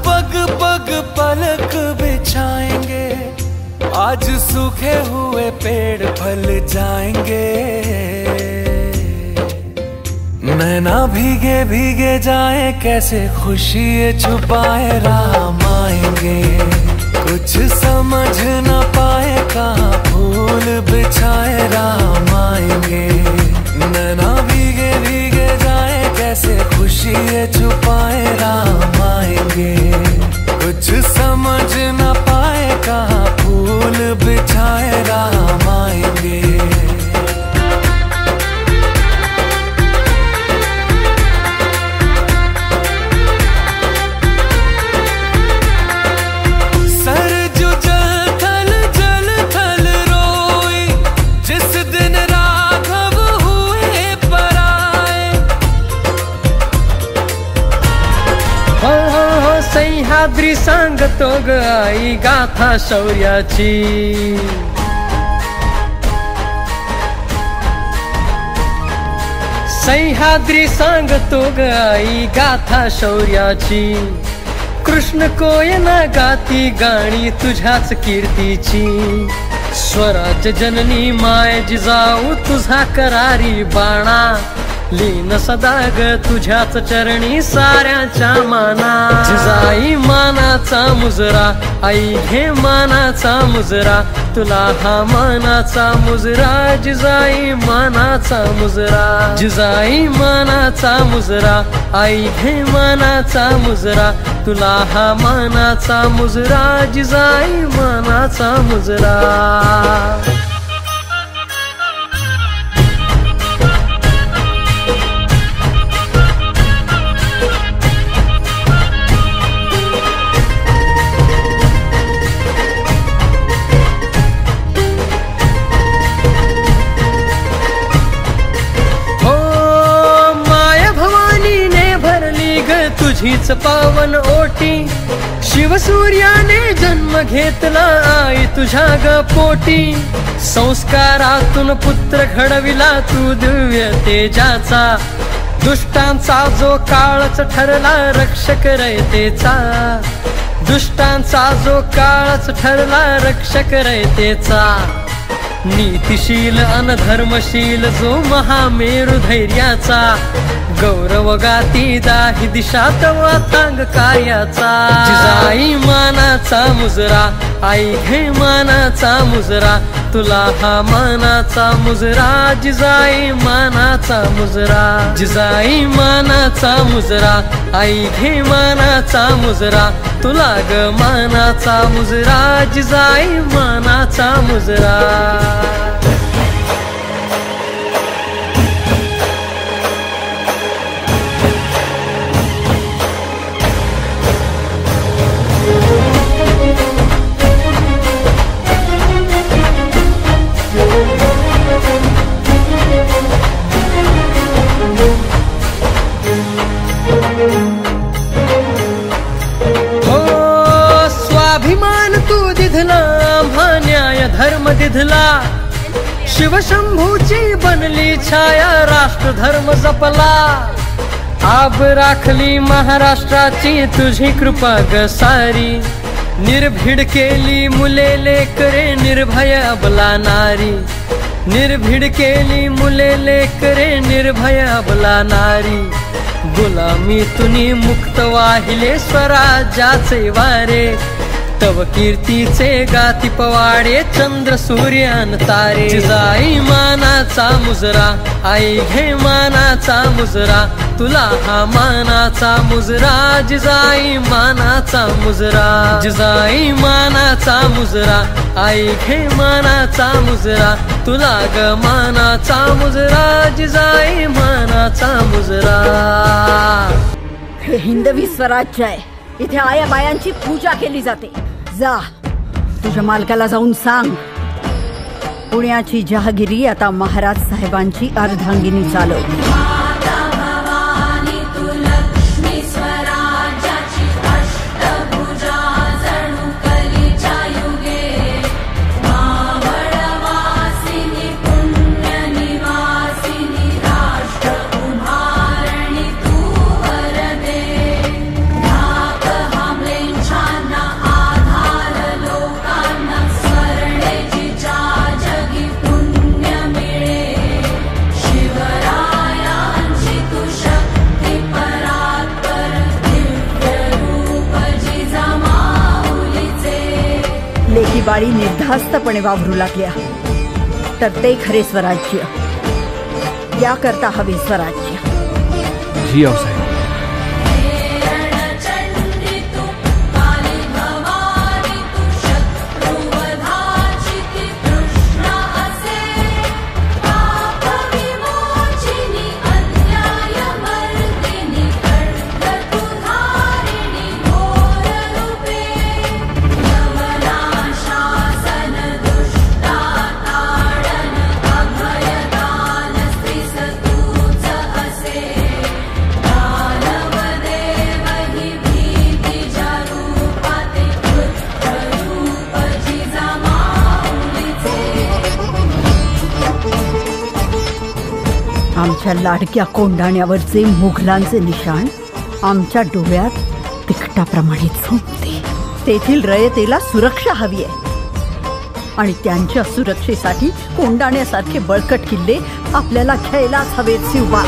पग पग पलक बिछाएंगे, आज सूखे हुए पेड़ फल जाएंगे। नैना भीगे भीगे जाए, कैसे खुशी छुपाए राम आएंगे। कुछ समझ न पाए, कहाँ फूल बिछाए राम आएंगे। नैना भीगे भीगे जाए, कैसे खुशी छुपाए राम आएंगे। कुछ समझ न पाए, कहाँ फूल बिछाए राम आएंगे। सह्याद्री सांगतो ग आई गाथा शौर्याची। सह्याद्री सांगतो ग आई गाथा शौर्याची। कृष्ण कोयना गाती गाणी तुझ्याच कीर्तीची। स्वराज्य जननी माय जिजाऊ तुझा करारी बाणा। लीन सदा ग तुझ्याच चरणी साऱ्याच्या माना। जिजाई मानाचा मुजरा, आई घे मानाचा मुजरा। तुला हा मानाचा मुजरा, जिजाई मानाचा मुजरा। जिजाई मानाचा मुजरा, आई घे मानाचा मुजरा। तुला हा मानाचा मुजरा, जिजाई मानाचा मुजरा। तुझीच पावन ओटी, शिवसूर्याने जन्म घेतला आई तुझ्या ग पोटी। संस्कारातून पुत्र घडविला तू दिव्य तेजाचा। दुष्टांचा जो काळच ठरला रक्षक रयतेचा। दुष्टांचा जो काळच ठरला रक्षक रयतेचा। नीतिशील अनधर्मशील जो महामेरु धैर्याचा। गौरव गाती दाही दिशा तवा तांग कार्याचा। जिजाई मानाचा मुजरा, आई घे मानाचा मुजरा। तुला हा मानाचा मुजरा, जिजाई मानाचा मुजरा। जिजाई मानाचा मुजरा, आई घे मानाचा मुजरा। तुला ग मानाचा मुजरा, जिजाई मानाचा मुजरा। स्वाभिमान तू दिधला, न्याय धर्म दिधला। शिवशंभूची बनली छाया, राष्ट्र धर्म जपला। आब राखली महाराष्ट्राची तुझी कृपा ग सारी। निर्भीड केली मुले लेकरे, निर्भय अबला नारी। निर्भीड केली मुले लेकरे, निर्भय अबला नारी। गुलामी तुनी मुक्त वाहिले स्वराज्याचे वारे। तव कीर्तीचे गाती पवाडे चंद्र सूर्यान तारे। जिजाई मानाचा मुजरा, आई घे मानाचा मुजरा। तुला हा मानाचा मुजरा, जिजाई मानाचा मुजरा। जिजाई मानाचा मुजरा, आई घे मानाचा मुजरा। तुला ग मानाचा मुजरा, जिजाई मानाचा मुजरा। हे हिंदवी स्वराज्य आहे, इथे आया बायांची पूजा केली जाते। जा तुझ्या मालकाला जाऊन सांग, पुण्याची जहागिरी आता महाराज साहेबांची अर्धांगिनी चालव। हमले बरखास्तपणे वावरू लागल्या तर ते खरे स्वराज्य. याकरता हवे स्वराज्य. जी आऊसाहेब. आमच्या लाडक्या कोंढाण्यावरचे मुघलांचे निशाण आमच्या डोळ्यात तिखटाप्रमाणे झोपते. तेथील रयतेला सुरक्षा हवी आहे आणि त्यांच्या सुरक्षेसाठी कोंढाण्यासारखे बळकट किल्ले आपल्याला घ्यायलाच हवेत. शिवबा,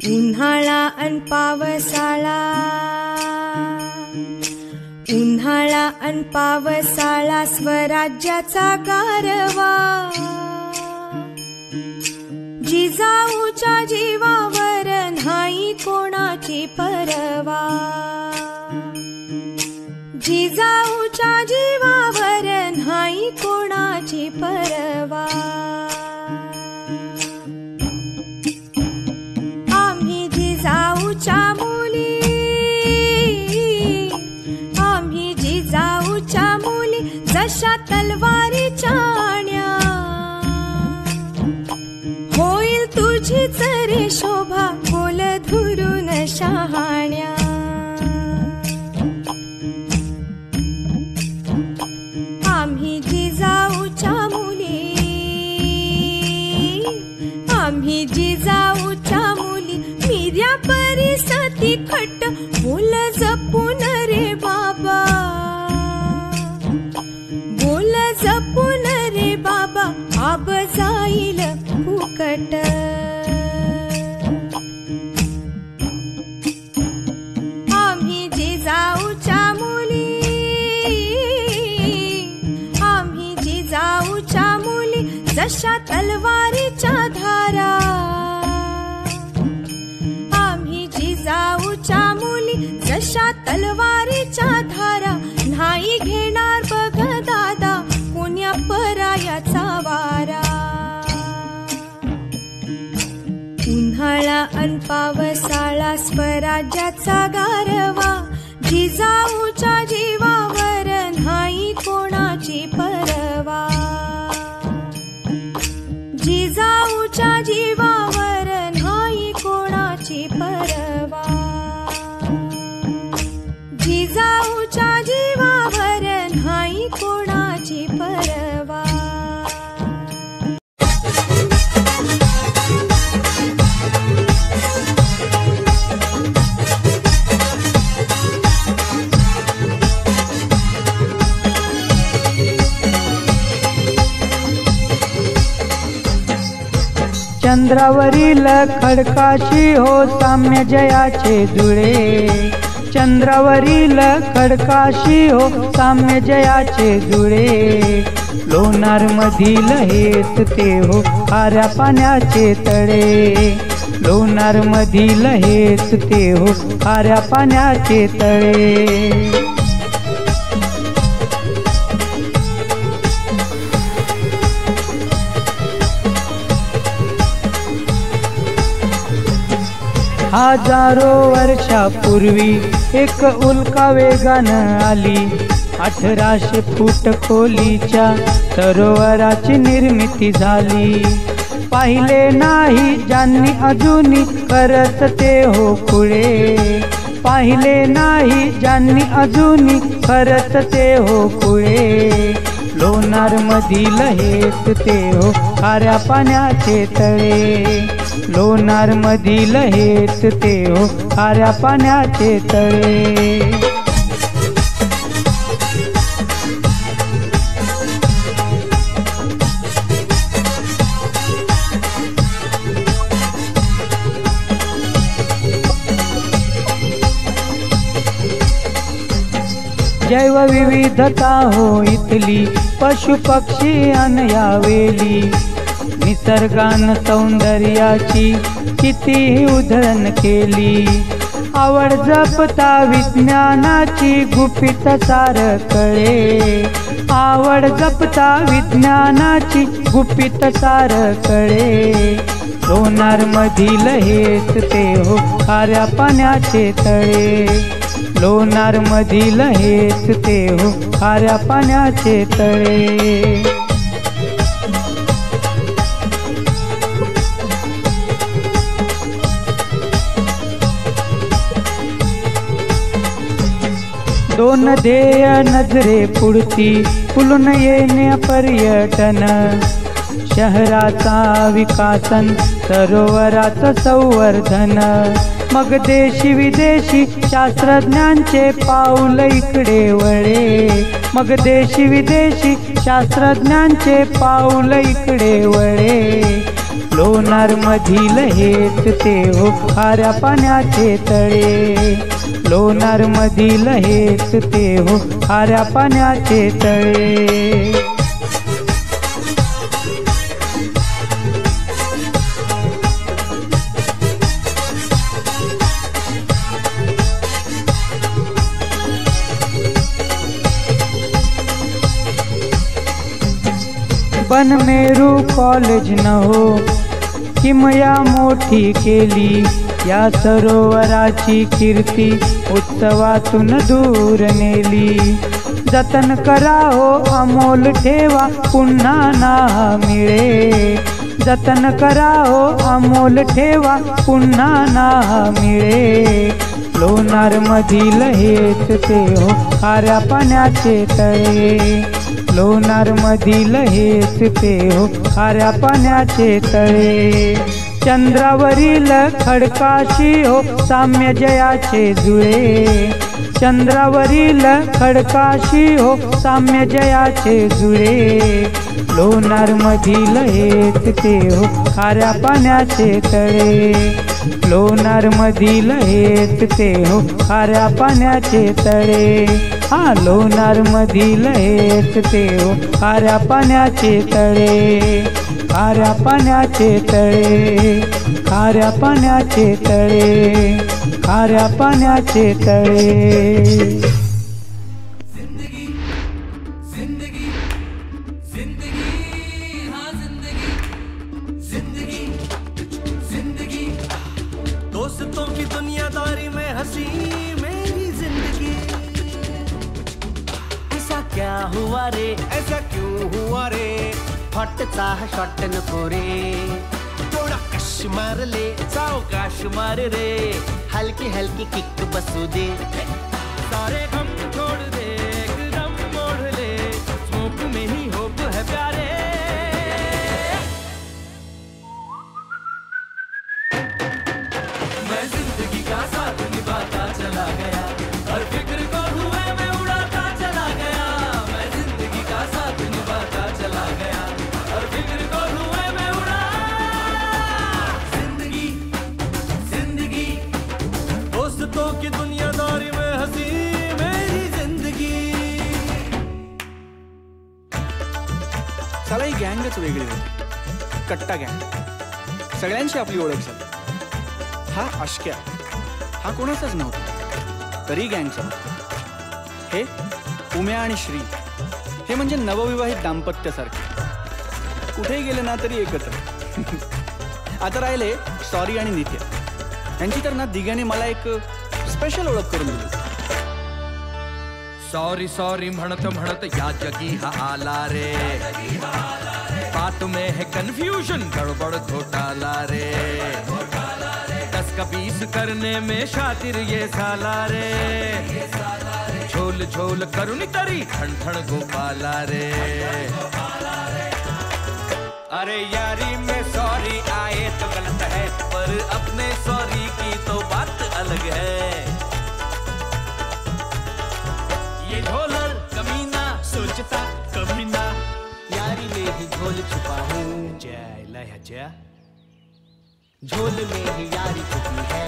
उन्हाळा अन पावसाळा, उन्हाळा अन पावसाळा स्वराज्याचा गारवा. जिजाऊच्या जीवावर नाही कोणाची परवा. जिजाऊच्या जीवावर नाही कोणाची परवा. जिजाऊच्या मुली, आम्ही जिजाऊच्या मुली जशा तलवारीच्या आण्या. होईल तुझीच रे शोभा बोल धुरून शहाण्या. आम्ही जिजाऊच्या मुली, आम्ही जिजाऊच्या मुली मिर्या परिसती खट बोल जपून रे बाबा. बोल जपून रे बाबा आब जाईल फुकट. आम्ही जिजाऊच्या मुली, आम्ही जिजाऊच्या मुली जशा तलवारीच्या धारा. जिजाऊच्या मुली जशा तलवारीच्या धारा. नाही घेणार बघ दादा पुण्या परायाचा वारा. उन्हाळा अन पावसाळा स्वराज्याचा गारवा. जिजाऊच्या जीवावर नाही कोणाची परवा. जिजाऊच्या जीवावर नाही कोणाची परवा. जिजाऊच्या जीवावर नाही कोणाची परवा. चंद्रावरील खडकाशी हो साम्य जयाचे जुळे. चंद्रावरील खडकाशी हो साम्य जयाचे जुळे. लोणार मधील हेच ते हो खाऱ्या पाण्याचे तळे. लोणार मधील हेच ते हो खाऱ्या पाण्याचे तळे. हजारो वर्षापूर्वी एक उल्का वेगानं आली 1800 फूट खोलीच्या सरोवराची निर्मिती झाली. पाहिले नाही ज्यांनी अजूनी करत ते हो खुळे. पाहिले नाही ज्यांनी अजूनी करत ते हो खुळे. लोणार मधील हेच ते हो खाऱ्या पाण्याचे तळे. लोणार मधील हेच ते हो खाऱ्या पाण्याचे तळे. जैवविविधता हो इथली पशु पक्षी अन यावेली. निसर्गान सौंदर्याची कितीही उधळण केली. आवड जपता विज्ञानाची गुपित सार कळे. आवड जपता विज्ञानाची गुपित सार कळे. लोणार मधील हेच ते हो खाऱ्या पाण्याचे तळे. लोणार मधील हेच ते हो खाऱ्या पाण्याचे तळे. दोन ध्येय नजरे पुढती फुलून येणे पर्यटन. शहराचा विकासन सरोवराचं संवर्धन. मग देशी विदेशी शास्त्रज्ञांचे पाऊल इकडे वळे. मग देशी विदेशी शास्त्रज्ञांचे पाऊल इकडे वळे. लोणार मधील हेच ते हो खाऱ्या पाण्याचे तळे. लोणार मधील हेच ते हो खाऱ्या पाण्याचे तळे. बनमेरू कॉलेज न हो किमया मोठी केली. या सरोवराची कीर्ती उत्सवातून दूर नेली. जतन करा हो अमोल ठेवा पुन्हा ना मिळे. जतन करा हो अमोल ठेवा पुन्हा ना मिळे. लोणार मधील हेच ते हो खाऱ्या पाण्याचे तळे. लोणार मधील हेच ते हो खाऱ्या पाण्याचे तळे. चंद्रावरील खडकाशी हो साम्य जयाचे जुळे. चंद्रावरील खडकाशी हो साम्य जयाचे जुळे. लोणार मधील हेच ते हो खाऱ्या पाण्याचे तळे. लोणार मधील हेच ते हो खाऱ्या पाण्याचे तळे. हा लोणार मधील हेच ते हो खाऱ्या पाण्याचे तळे. खाऱ्या पाण्याचे तळे. खाऱ्या पाण्याचे तळे. खाऱ्या पाण्याचे तळे. दोस्तों की दुनियादारी में हंसी मेरी जिंदगी. ऐसा क्या हुआ रे, ऐसा क्यों हुआ रे. हॉटचा शॉट नको रे. थोडा कश मार ले, सावकाश मार रे. हलकी हलकी किक बसू दे. सारे गम छोड़ दे, एकदम मोड़ ले. स्मोक में ही होप है प्यारे. मैं जिंदगी का साथ निभाता चला गया. हर फिक्र को धुएं में उड़ाता चला गया. मैं जिंदगी का साथ निभाता चला गया. हर फिक्र को धुएं में उड़ा. जिंदगी जिंदगी दोस्तों की दुनियादारी में हंसी मेरी जिंदगी. साला ही गँगच वेगळी होती. कट्टा गँग. सगळ्यांची आपली ओळख झाली. हा अश्क्या हा कोणाचाच नव्हता, तरी गँगचा होता. हे उम्या आणि श्री हे म्हणजे नवविवाहित दाम्पत्यासारखे. कुठेही गेले ना तरी एकत्र. आता राहिले सॉरी आणि नित्या. यांची तर ना दिघ्याने मला एक स्पेशल ओळख करून दिली. सॉरी सॉरी म्हणत म्हणत या जगी हा आला रे, बात में है कंफ्यूजन गड़बड़ घोटाला रे, 10 का 20 करने में शातिर ये साला रे, झोल झोल करुणी तरी ठण ठण गोपाला रे. अरे यारी में सॉरी आए तो गलत है, पर अपने सॉरी की तो बात अलग है. ये झोलर कमीना सोचता कभी ना, यारी में ही झोल छुपा हूँ. जय लय जय, झोल में ही यारी छुपी है.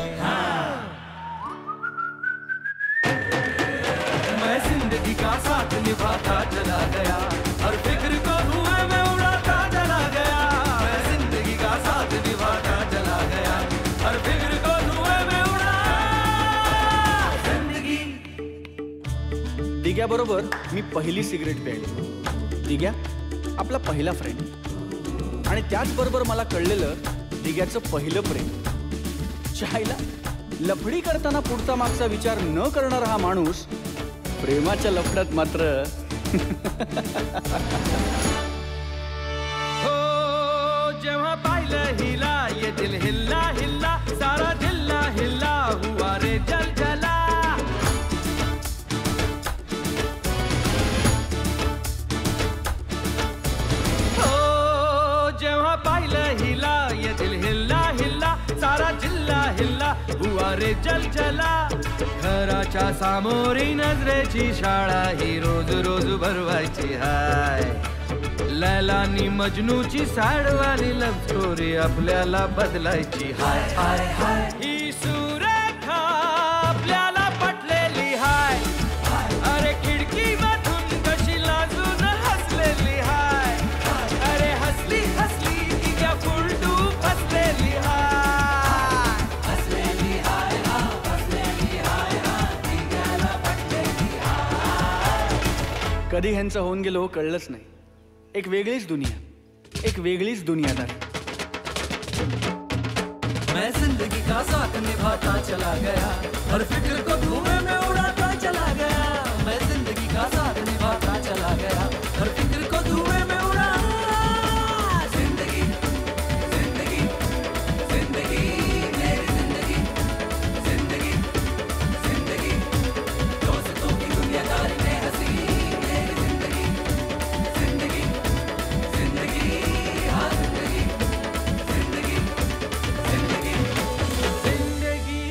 मैं जिंदगी का साथ निभाता चला गया, हर फिक्र को धुएं में उड़ाता चला गया. मैं जिंदगी का साथ निभाता चला गया, हर फिक्र को धुएं में उड़ा जिंदगी. दिग्या बरोबर मी पहिली सिगरेट प्यायली. दिग्या आपला पहिला फ्रेंड, आणि त्याचबरोबर मला कळलेलं दिग्याचं पहिलं प्रेम. चायला लफडी करताना पुढचा मागचा विचार न करणारा हा माणूस प्रेमाच्या लफड्यात मात्र हो. जेव्हा पाहिलं हिला ये दिल हिल्ला हिल्ला, सारा जिल्हा हिल्ला हुआ रे जल जला. हो जेव्हा पाहिलं हिला ये दिल हिल्ला हिल्ला, सारा जिल्हा हिल्ला हुआ रे जल जला. घराच्या सामोरी नजरेची शाळा ही रोज रोज भरवायची हाय. लैलानी मजनूची सॅडवाली लव्ह स्टोरी आपल्याला बदलायची हाय हाय हाय. ही सुरेखा आपल्याला पटलेली हाय. अरे खिडकी मधून कशी लाजून हसलेली हाय. अरे हसली हसली तिच्या फुलटू फसलेली हाय. कधी ह्यांचं होऊन गेलो कळलंच नाही. एक वेगळीच दुनिया, एक वेगळीच दुनियादारी. मैं जिंदगी का साथ निभाता चला गया, हर फिक्र को धुएं में उड़ाता चला गया. मैं जिंदगी का साथ निभाता चला गया, हर फिक्र को धुएं में उड़ा जिंदगी. जिंदगी जिंदगी मेरी जिंदगी, जिंदगी जिंदगी दोस्तों की दुनियादारी में हंसी. मेरी जिंदगी जिंदगी जिंदगी हाँ जिंदगी जिंदगी जिंदगी जिंदगी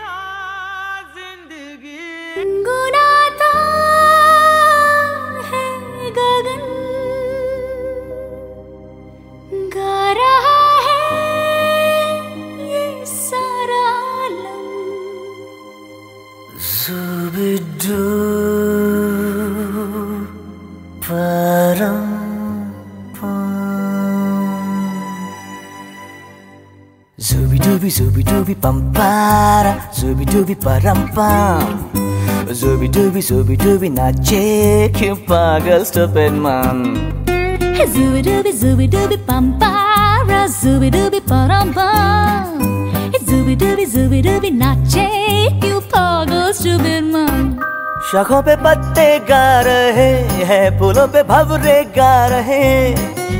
हाँ जिंदगी. गुनाता है गगन, गा रहा है ये सारा आलम. Zubidu param pam, zubidubi pampara, zubidubi param pam, zubidubi nache kyun pagal stupid man. Zubidubi pampara, zubidubi parampam. Zubidubi नाचे क्यों पागल stupid man. शाखों पे पत्ते गा रहे हैं, फूलों पे भंवरे गा रहे,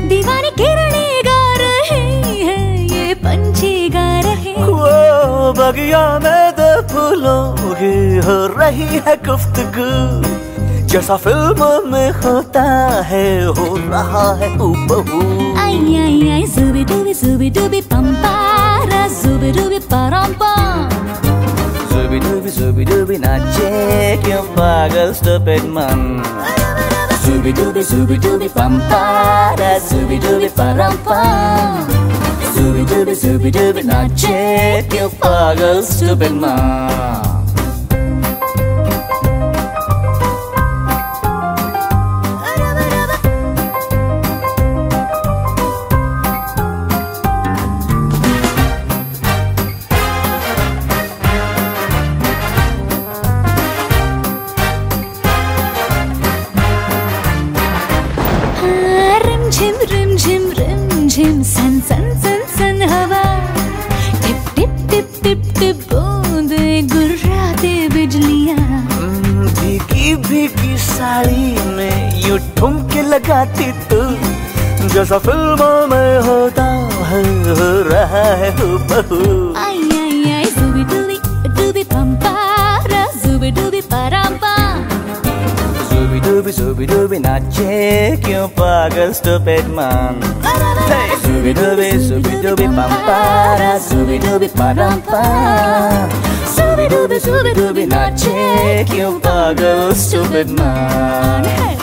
दीवानी किरणें गा रहे हैं, ये पंछी गा रहे. वो बगिया में दो फूलों की हो रही है गुफ्तगू, जैसा फिल्म में होता है हो रहा है हूबहू. आई आई आई zubidubi pampara, zubidubi parampam. Zubidubi nache kyun pagal stupid man. Zubidubi pampara, zubidubi parampam. Zubidubi nache kyun pagal stupid man. झिम सन सन सन सन हवा, tip tip tip tip tip भीगी साड़ी में यूं ठुमके लगाती तू, जैसा फिल्मों में होता है हो रहा है हूबहू। Ay, ay, ay, zubi-dubi, dubi-pam-para, zubi-dubi-param-pa. Zubi-dubi नाचे क्यों पागल stupid man। Zubi-dubi pam-para, zubi-dubi param-pam। Zubi-dubi नाचे क्यों पागल stupid man।